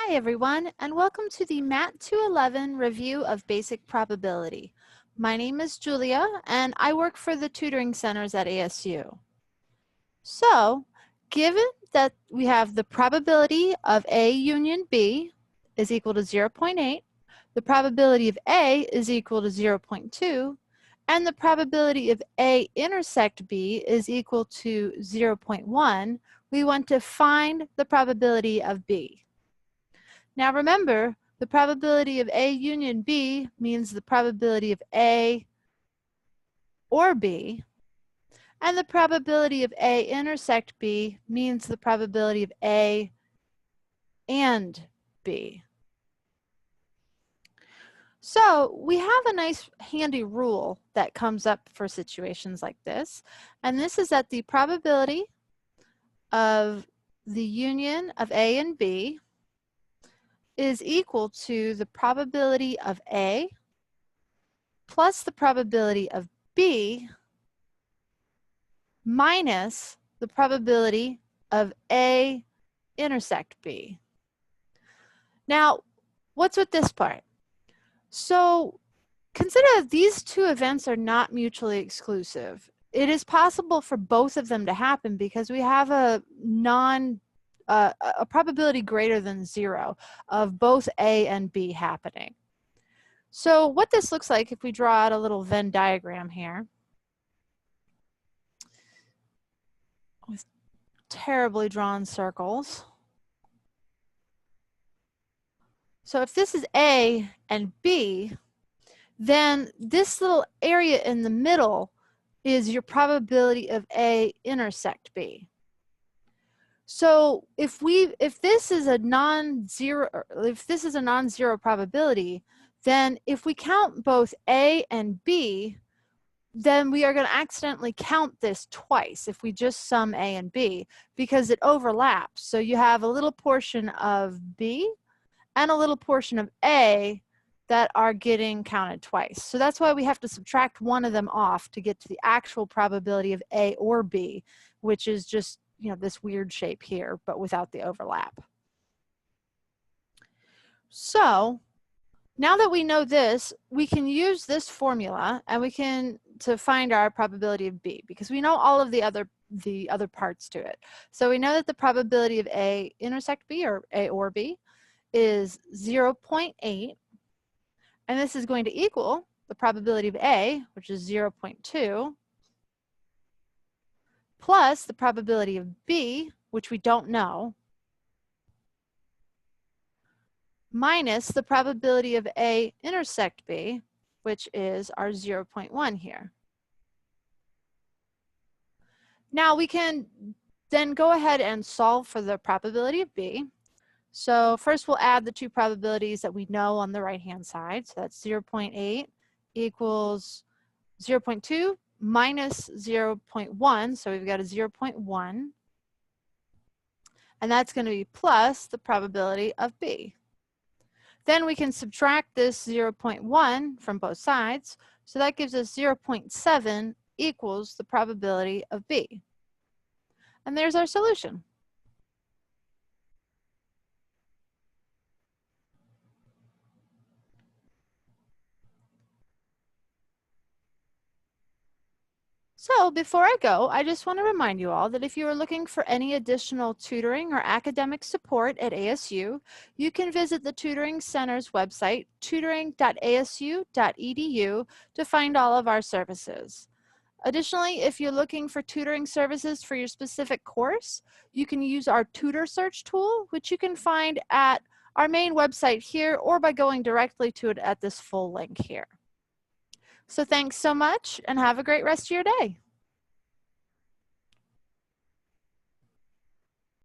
Hi everyone, and welcome to the MAT 211 review of basic probability. My name is Julia, and I work for the tutoring centers at ASU. So, given that we have the probability of A union B is equal to 0.8, the probability of A is equal to 0.2, and the probability of A intersect B is equal to 0.1, we want to find the probability of B. Now remember, the probability of A union B means the probability of A or B, and the probability of A intersect B means the probability of A and B. So we have a nice handy rule that comes up for situations like this, and this is that the probability of the union of A and B is equal to the probability of A plus the probability of B minus the probability of A intersect B. Now, what's with this part? So consider that these two events are not mutually exclusive. It is possible for both of them to happen because we have a probability greater than 0 of both A and B happening. So what this looks like, if we draw out a little Venn diagram here, with terribly drawn circles. So if this is A and B, then this little area in the middle is your probability of A intersect B. So if this is a non-zero probability, then if we count both A and B, then we are going to accidentally count this twice if we just sum A and B because it overlaps. So you have a little portion of B and a little portion of A that are getting counted twice. So that's why we have to subtract one of them off to get to the actual probability of A or B, which is just, you know, this weird shape here, but without the overlap. So now that we know this, we can use this formula and we can to find our probability of B because we know all of the other parts to it. So we know that the probability of A intersect B or A or B is 0.8, and this is going to equal the probability of A, which is 0.2, plus the probability of B, which we don't know, minus the probability of A intersect B, which is our 0.1 here. Now we can then go ahead and solve for the probability of B. So first we'll add the two probabilities that we know on the right-hand side. So that's 0.8 equals 0.2 minus 0.1. So we've got a 0.1. And that's going to be plus the probability of B. Then we can subtract this 0.1 from both sides. So that gives us 0.7 equals the probability of B. And there's our solution. So before I go, I just want to remind you all that if you are looking for any additional tutoring or academic support at ASU, you can visit the Tutoring Center's website, tutoring.asu.edu, to find all of our services. Additionally, if you're looking for tutoring services for your specific course, you can use our tutor search tool, which you can find at our main website here or by going directly to it at this full link here. So thanks so much and have a great rest of your day.